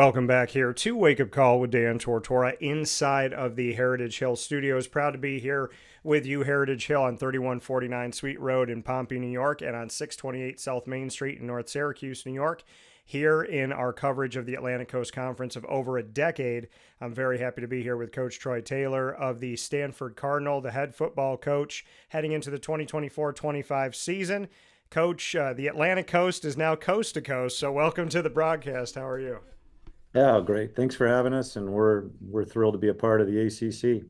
Welcome back here to Wake Up Call with Dan Tortora inside of the Heritage Hill Studios. Proud to be here with you, Heritage Hill, on 3149 Sweet Road in Pompey, New York, and on 628 South Main Street in North Syracuse, New York. Here in our coverage of the Atlantic Coast Conference of over a decade, I'm very happy to be here with Coach Troy Taylor of the Stanford Cardinal, the head football coach, heading into the 2024-25 season. Coach, the Atlantic Coast is now coast to coast, so welcome to the broadcast. How are you? Yeah, great. Thanks for having us, and we're thrilled to be a part of the ACC.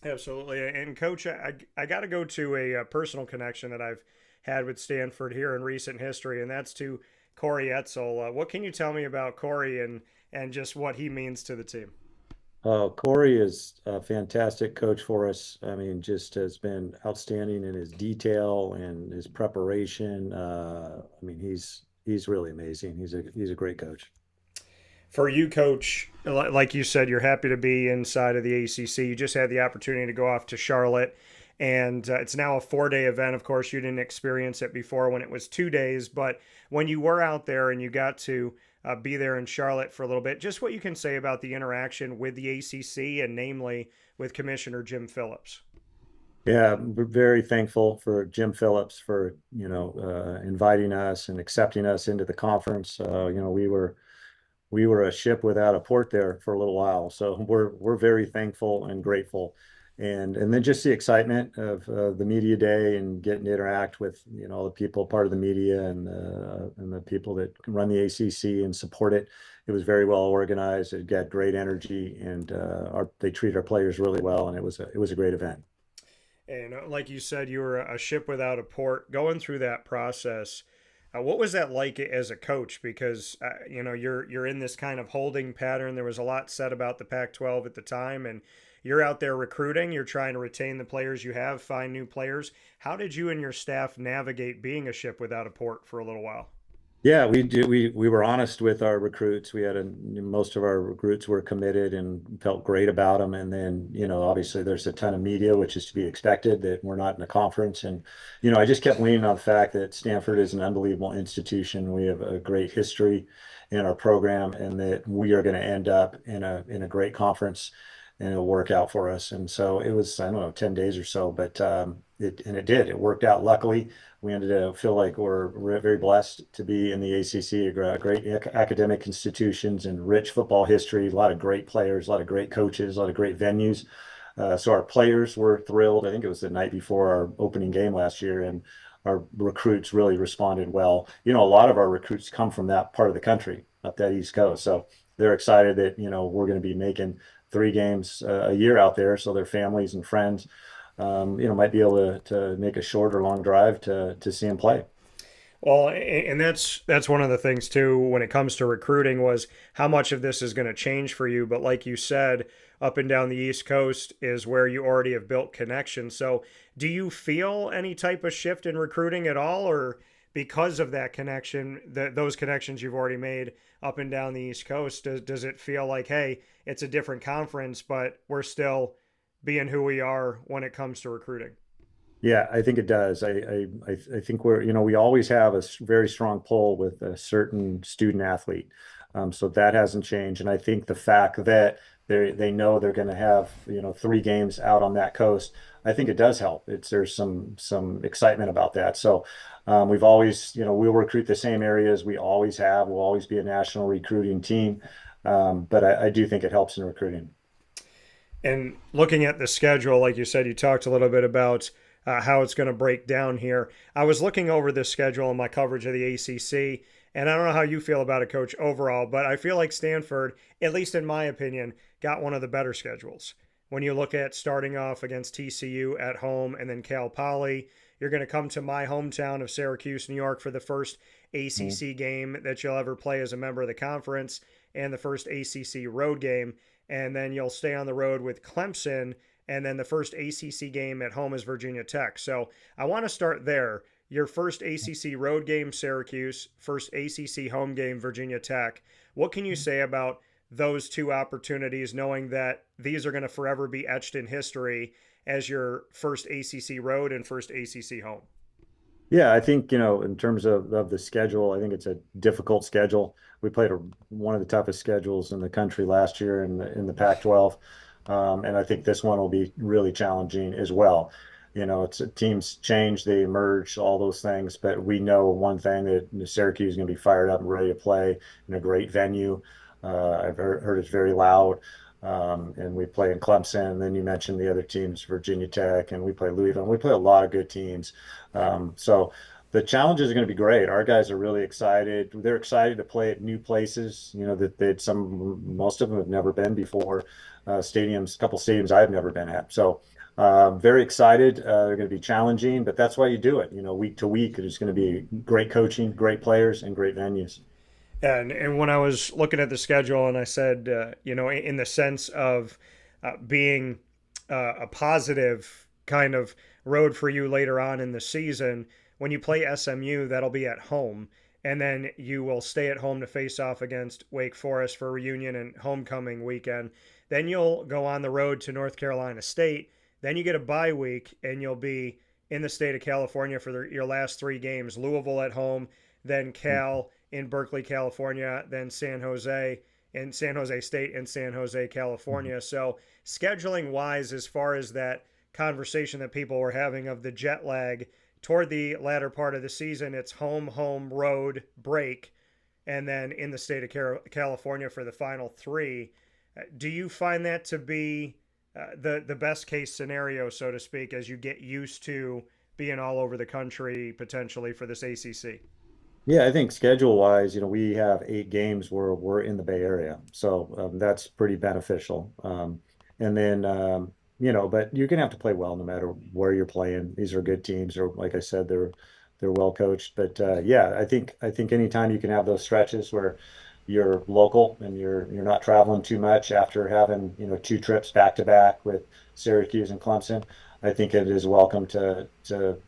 Absolutely. And Coach, I got to go to a personal connection that I've had with Stanford here in recent history, and that's to Corey Etzel. What can you tell me about Corey and just what he means to the team? Corey is a fantastic coach for us. I mean, just has been outstanding in his detail and his preparation. I mean, he's really amazing. He's a great coach. For you, Coach, like you said, you're happy to be inside of the ACC. You just had the opportunity to go off to Charlotte, and it's now a 4-day event. Of course, you didn't experience it before when it was 2 days, but when you were out there and you got to be there in Charlotte for a little bit, just what you can say about the interaction with the ACC and namely with Commissioner Jim Phillips. Yeah, we're very thankful for Jim Phillips for inviting us and accepting us into the conference. We were a ship without a port there for a little while, so we're very thankful and grateful, and then just the excitement of the media day and getting to interact with the people part of the media and the people that run the ACC and support it. It was very well organized. It got great energy, and they treat our players really well, and it was a great event. And like you said, you were a ship without a port. Going through that process, what was that like as a coach? Because you're in this kind of holding pattern. There was a lot said about the Pac-12 at the time, and you're out there recruiting. You're trying to retain the players you have, find new players. How did you and your staff navigate being a ship without a port for a little while? Yeah, we do. We were honest with our recruits. Most of our recruits were committed and felt great about them. And then, obviously there's a ton of media, which is to be expected that we're not in a conference. And, I just kept leaning on the fact that Stanford is an unbelievable institution. We have a great history in our program, and that we are going to end up in a great conference, and it'll work out for us. And so it was, I don't know, 10 days or so, but it did. It worked out luckily. We ended up feel like we're very blessed to be in the ACC, great academic institutions and rich football history, a lot of great players, a lot of great coaches, a lot of great venues. So our players were thrilled. I think it was the night before our opening game last year, and our recruits really responded well. A lot of our recruits come from that part of the country, up that East Coast. So they're excited that, we're going to be making 3 games a year out there. So their families and friends, might be able to make a short or long drive to see him play. Well, and that's one of the things too when it comes to recruiting was how much of this is going to change for you. But like you said, up and down the East Coast is where you already have built connections. So do you feel any type of shift in recruiting at all, or because of that connection, those connections you've already made up and down the East Coast, does it feel like, hey, it's a different conference, but we're still being who we are when it comes to recruiting? Yeah, I think it does. I think we always have a very strong pull with a certain student athlete. So that hasn't changed. And I think the fact that they know they're going to have, 3 games out on that coast, I think it does help. There's some excitement about that. So we've always, we'll recruit the same areas we always have. We'll always be a national recruiting team. But I do think it helps in recruiting. And looking at the schedule, like you said, you talked a little bit about how it's going to break down here. I was looking over this schedule in my coverage of the ACC, and I don't know how you feel about it, Coach, overall, but I feel like Stanford, at least in my opinion, got one of the better schedules. When you look at starting off against TCU at home and then Cal Poly, you're going to come to my hometown of Syracuse, New York for the first ACC game that you'll ever play as a member of the conference and the first ACC road game. And then you'll stay on the road with Clemson, and then the first ACC game at home is Virginia Tech. So I want to start there. Your first ACC road game, Syracuse, first ACC home game, Virginia Tech. What can you say about those two opportunities, knowing that these are going to forever be etched in history as your first ACC road and first ACC home? Yeah, I think, in terms of the schedule, I think it's a difficult schedule. We played one of the toughest schedules in the country last year in the Pac-12. And I think this one will be really challenging as well. It's teams change, they merge, all those things, but we know one thing that Syracuse is going to be fired up and ready to play in a great venue. I've heard it's very loud. And we play in Clemson. And then you mentioned the other teams, Virginia Tech, and we play Louisville. We play a lot of good teams. So the challenges are going to be great. Our guys are really excited. They're excited to play at new places, most of them have never been before. A couple stadiums I've never been at. So very excited. They're going to be challenging, but that's why you do it. Week to week, it's going to be great coaching, great players, and great venues. And when I was looking at the schedule, and I said, in the sense of being a positive kind of road for you later on in the season, when you play SMU, that'll be at home, and then you will stay at home to face off against Wake Forest for reunion and homecoming weekend. Then you'll go on the road to North Carolina State. Then you get a bye week, and you'll be in the state of California for your last three games: Louisville at home, then Cal in Berkeley, California, then San Jose and San Jose State and San Jose, California. So scheduling wise, as far as that conversation that people were having of the jet lag toward the latter part of the season, it's home, home, road, break, and then in the state of California for the final three. Do you find that to be the best case scenario, so to speak, as you get used to being all over the country potentially for this ACC? Yeah, I think schedule wise, we have 8 games where we're in the Bay Area. So that's pretty beneficial. And then, but you're going to have to play well no matter where you're playing. These are good teams, or like I said, they're well coached. But yeah, I think anytime you can have those stretches where you're local and you're not traveling too much after having, 2 trips back to back with Syracuse and Clemson. I think it is welcome to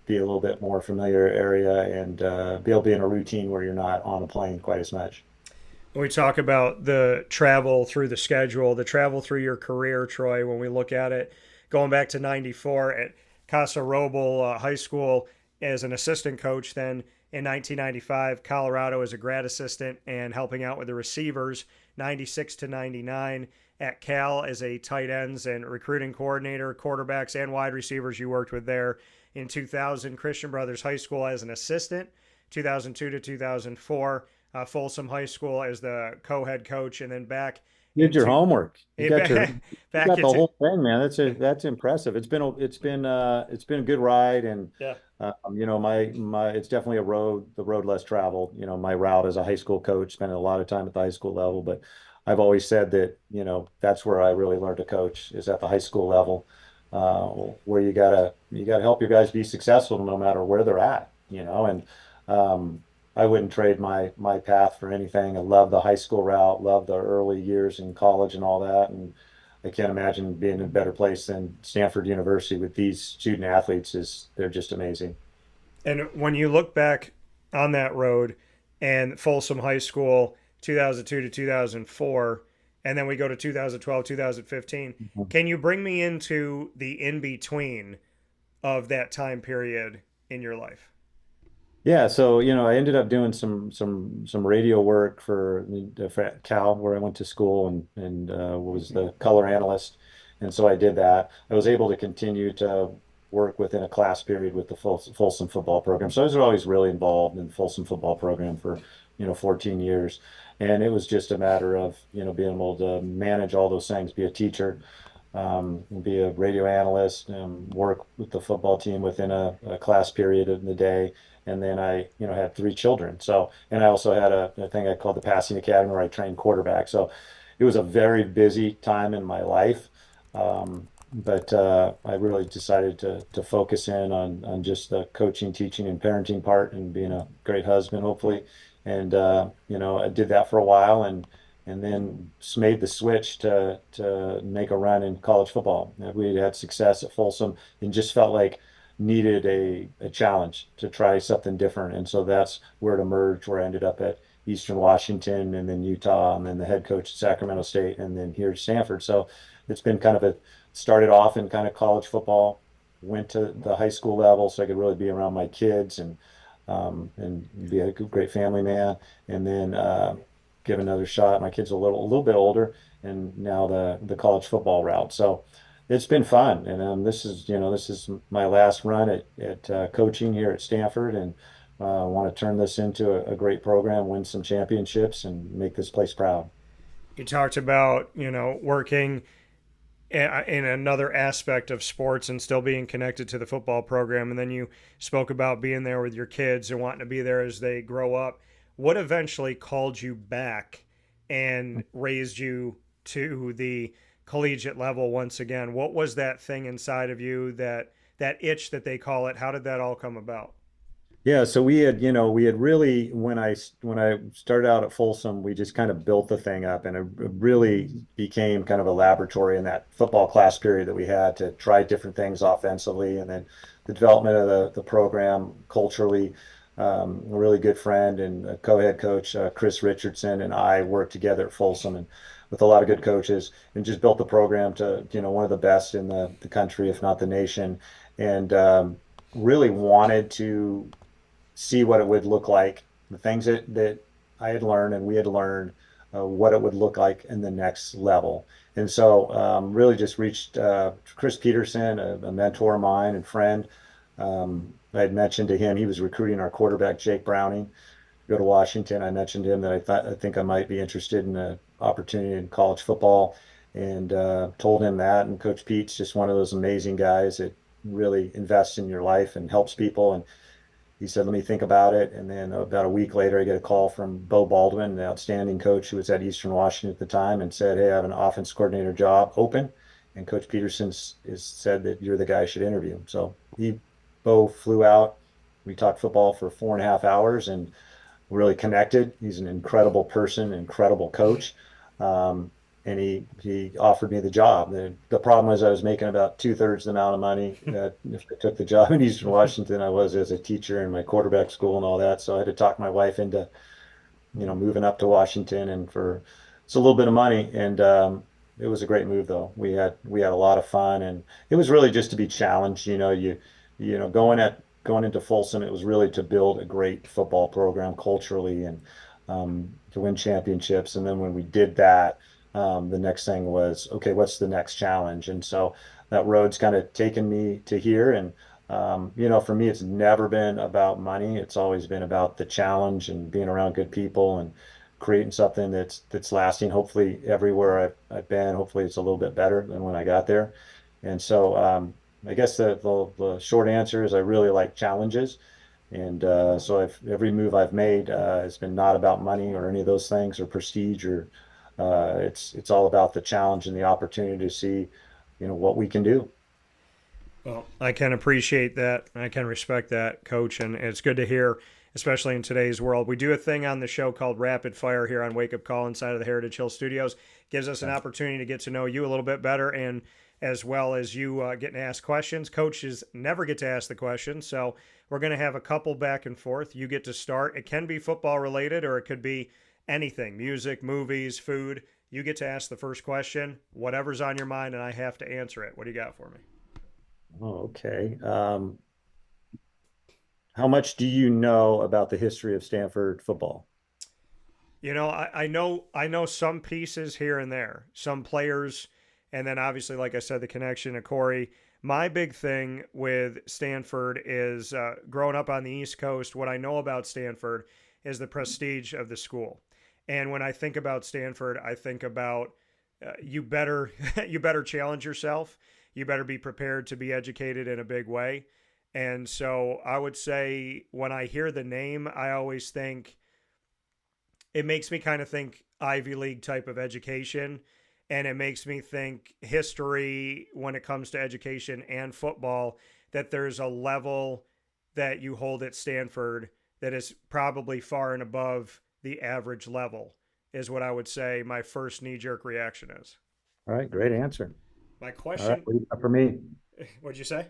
be a little bit more familiar area and be able to be in a routine where you're not on a plane quite as much. When we talk about the travel through the schedule, the travel through your career, Troy, when we look at it, going back to '94 at Casa Roble High School as an assistant coach, then in 1995, Colorado as a grad assistant and helping out with the receivers, 96 to 99 at Cal as a tight ends and recruiting coordinator, quarterbacks and wide receivers you worked with there. In 2000, Christian Brothers High School as an assistant, 2002 to 2004, Folsom High School as the co-head coach, and then back You did your into homework. You back got the into whole thing, man. That's impressive. It's been a good ride, and yeah. my it's definitely the road less traveled. My route as a high school coach, spending a lot of time at the high school level, but I've always said that that's where I really learned to coach is at the high school level, where you gotta help your guys be successful no matter where they're at. And I wouldn't trade my path for anything. I love the high school route, love the early years in college and all that. And I can't imagine being in a better place than Stanford University with these student athletes they're just amazing. And when you look back on that road and Folsom High School, 2002 to 2004, and then we go to 2012, 2015, Mhm. can you bring me into the in between of that time period in your life? Yeah, so I ended up doing some radio work for Cal, where I went to school and was the color analyst, and so I did that. I was able to continue to work within a class period with the Folsom football program. So I was always really involved in the Folsom football program for 14 years, and it was just a matter of being able to manage all those things, be a teacher, be a radio analyst, work with the football team within a class period in the day. And then I, had 3 children. So, and I also had a thing I called the Passing Academy where I trained quarterback. So it was a very busy time in my life. But I really decided to focus in on just the coaching, teaching, and parenting part and being a great husband, hopefully. And I did that for a while and then made the switch to make a run in college football. We had success at Folsom and just felt like needed a challenge to try something different. And so that's where it emerged, where I ended up at Eastern Washington and then Utah and then the head coach at Sacramento State and then here at Stanford. So it's been kind of started off in kind of college football, went to the high school level so I could really be around my kids and be a great family man. And then give another shot. My kids are a little bit older, and now the college football route. So it's been fun. And this is my last run at coaching here at Stanford, and I want to turn this into a great program, win some championships, and make this place proud. You talked about, working in another aspect of sports and still being connected to the football program. And then you spoke about being there with your kids and wanting to be there as they grow up. What eventually called you back and raised you to the collegiate level once again? What was that thing inside of you, that itch that they call it? How did that all come about? Yeah, so we had really when I started out at Folsom, we just kind of built the thing up, and it really became kind of a laboratory in that football class period that we had to try different things offensively, and then the development of the program culturally. A really good friend and a co-head coach, Chris Richardson, and I worked together at Folsom and with a lot of good coaches, and just built the program to one of the best in the country, if not the nation, and really wanted to see what it would look like, the things that I had learned and we had learned, what it would look like in the next level. And so, really just reached Chris Peterson, a mentor of mine and friend. I had mentioned to him he was recruiting our quarterback, Jake Browning, to go to Washington. I mentioned to him that I think I might be interested in an opportunity in college football, and told him that. And Coach Pete's just one of those amazing guys that really invests in your life and helps people. And he said, let me think about it. And then about a week later, I get a call from Bo Baldwin, the outstanding coach who was at Eastern Washington at the time, and said, hey, I have an offense coordinator job open. And Coach Peterson is said that you're the guy I should interview. So Bo flew out. We talked football for 4.5 hours and really connected. He's an incredible person, incredible coach. Um, and he offered me the job. The problem was I was making about two-thirds the amount of money that if I took the job in Eastern Washington, I was as a teacher in my quarterback school and all that. So I had to talk my wife into, moving up to Washington and for it's a little bit of money. And it was a great move though. We had a lot of fun, and it was really just to be challenged. Going into Folsom, it was really to build a great football program culturally and to win championships. And then when we did that, the next thing was, okay, what's the next challenge? And so that road's kind of taken me to here. And for me, it's never been about money. It's always been about the challenge and being around good people and creating something that's lasting. Hopefully, everywhere I've been, hopefully it's a little bit better than when I got there. And so, I guess the short answer is I really like challenges. And so every move I've made has been not about money or any of those things or prestige or it's all about the challenge and the opportunity to see, what we can do. Well, I can appreciate that. I can respect that, Coach, and it's good to hear, especially in today's world. We do a thing on the show called Rapid Fire here on Wake Up Call inside of the Heritage Hill Studios. Gives us an opportunity to get to know you a little bit better, and as well as you getting to ask questions. Coaches never get to ask the questions, so we're going to have a couple back and forth. You get to start. It can be football related, or it could be anything: music, movies, food. You get to ask the first question, whatever's on your mind, and I have to answer it. What do you got for me? Oh, okay. How much do you know about the history of Stanford football? I know some pieces here and there, some players, and then obviously, like I said, the connection to Corey. My big thing with Stanford is growing up on the East Coast. What I know about Stanford is the prestige of the school, and when I think about Stanford, I think about you better you better challenge yourself. You better be prepared to be educated in a big way. And so I would say when I hear the name, I always think it makes me kind of think Ivy League type of education. And it makes me think history when it comes to education and football, that there's a level that you hold at Stanford that is probably far and above the average level, is what I would say my first knee jerk reaction is. All right, great answer. My All right, question, what do you got for me? what'd you say?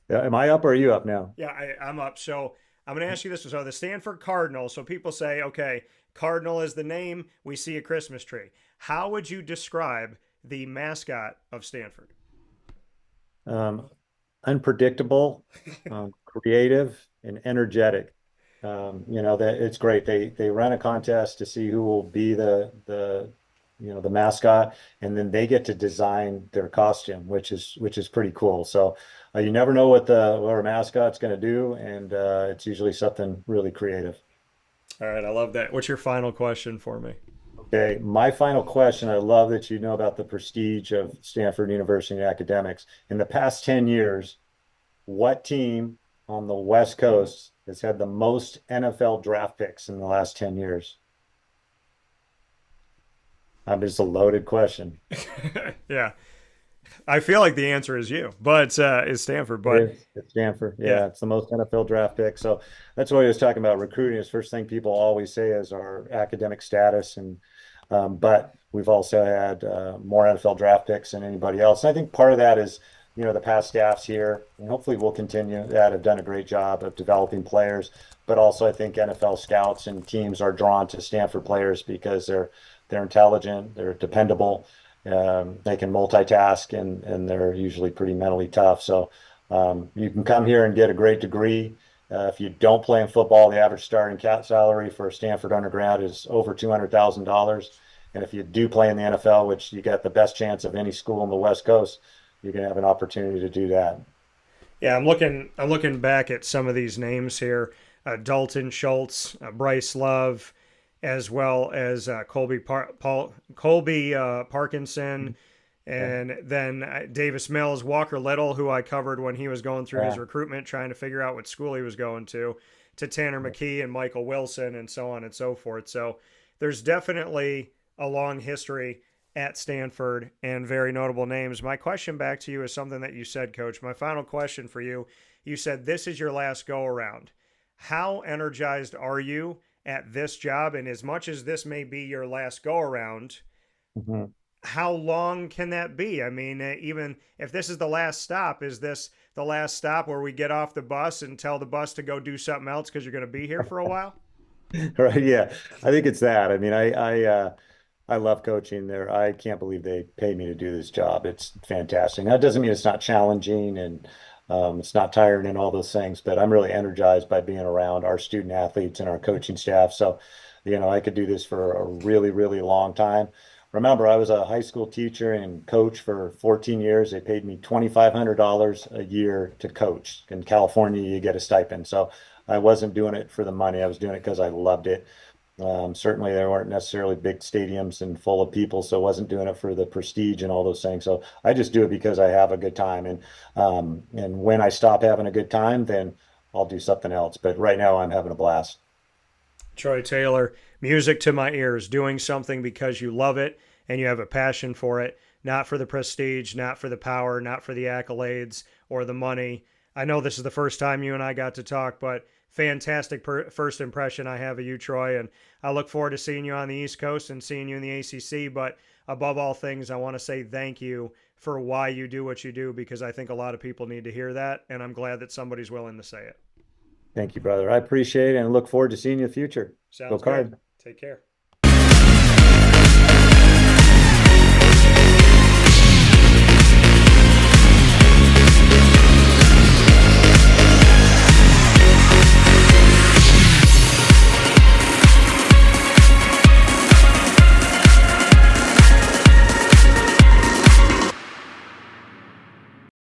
Am I up or are you up now? Yeah, I'm up. So I'm going to ask you this. So the Stanford Cardinal. So people say, okay, Cardinal is the name. We see a Christmas tree. How would you describe the mascot of Stanford? unpredictable, creative, and energetic. That it's great. They run a contest to see who will be the mascot, and then they get to design their costume, which is pretty cool. So you never know what our mascot's going to do, and it's usually something really creative. All right, I love that. What's your final question for me? Okay, my final question. I love that you know about the prestige of Stanford University academics. In the past 10 years, what team on the West Coast has had the most NFL draft picks in the last 10 years? It's a loaded question. Yeah, I feel like the answer is you, but is Stanford. It But is. It's Stanford. yeah, Yeah, it's the most NFL draft picks. So that's what he was talking about. Recruiting is first thing people always say is our academic status, and but we've also had more NFL draft picks than anybody else. And I think part of that is, the past staffs here, and hopefully we'll continue that have done a great job of developing players. But also, I think NFL scouts and teams are drawn to Stanford players because they're intelligent, they're dependable, they can multitask, and they're usually pretty mentally tough. So you can come here and get a great degree. If you don't play in football, the average starting cap salary for a Stanford undergrad is over $200,000. And if you do play in the NFL, which you got the best chance of any school on the West Coast, you can have an opportunity to do that. yeah. I'm looking back at some of these names here: Dalton Schultz, Bryce Love, as well as Colby Parkinson, Yeah. and then Davis Mills, Walker Little, who I covered when he was going through his Yeah. recruitment, trying to figure out what school he was going to Tanner McKee and Michael Wilson, and so on and so forth. So there's definitely a long history at Stanford and very notable names. My question back to you is something that you said, Coach. My final question for you: you said this is your last go around. How energized are you at this job? And as much as this may be your last go around, Mhm. how long can that be? I mean, even if this is the last stop, is this the last stop where we get off the bus and tell the bus to go do something else because you're going to be here for a while? Right. Yeah. I think it's that. I mean, I love coaching there. I can't believe they pay me to do this job. It's fantastic. That doesn't mean it's not challenging and it's not tiring and all those things, but I'm really energized by being around our student athletes and our coaching staff. So, I could do this for a really, really long time. Remember, I was a high school teacher and coach for 14 years. They paid me $2,500 a year to coach. In California, you get a stipend. So I wasn't doing it for the money. I was doing it because I loved it. Certainly, there weren't necessarily big stadiums and full of people, so I wasn't doing it for the prestige and all those things. So I just do it because I have a good time, and when I stop having a good time, then I'll do something else. But right now, I'm having a blast. Troy Taylor, music to my ears, doing something because you love it and you have a passion for it, not for the prestige, not for the power, not for the accolades or the money. I know this is the first time you and I got to talk, but fantastic first impression I have of you, Troy. And I look forward to seeing you on the East Coast and seeing you in the ACC. But above all things, I want to say thank you for why you do what you do because I think a lot of people need to hear that. And I'm glad that somebody's willing to say it. Thank you, brother. I appreciate it and look forward to seeing you in the future. Go Sounds good. Card. Take care.